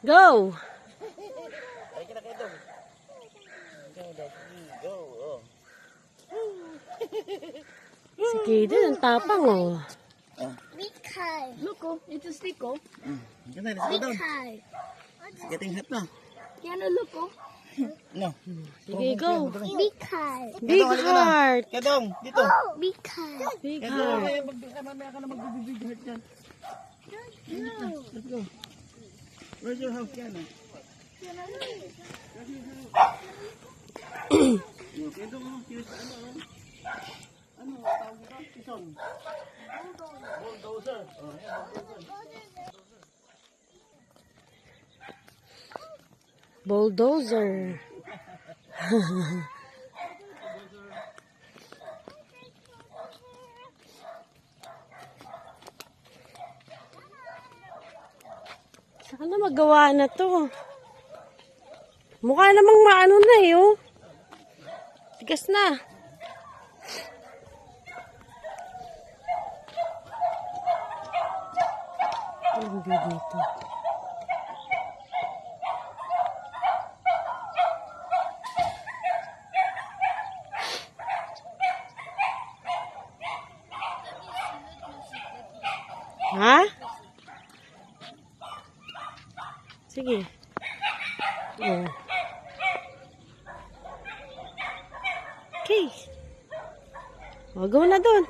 Go! Ay, kina kayo dong. Go, oh. Si Kaden, ang tapang oh. Big high. Look, oh, it's a stick, oh. Ganda, let's go Big down. high. It's getting hot na. Yan, look, oh. No. Sige, go. Big high. Big heart. Kadong, dito. Big high. Big Kadong, heart. mamaya ka na magbibig heart dyan. Let's go. Where's your house yan? Ito mo, here's ano tawag ito? Tison. Bulldozer. Bulldozer. Sana magawa na to. Mukha namang maano na eh, oh. Tigas na. Ang big nito. Ha? Sige. Oh. Okay. O, go na dun.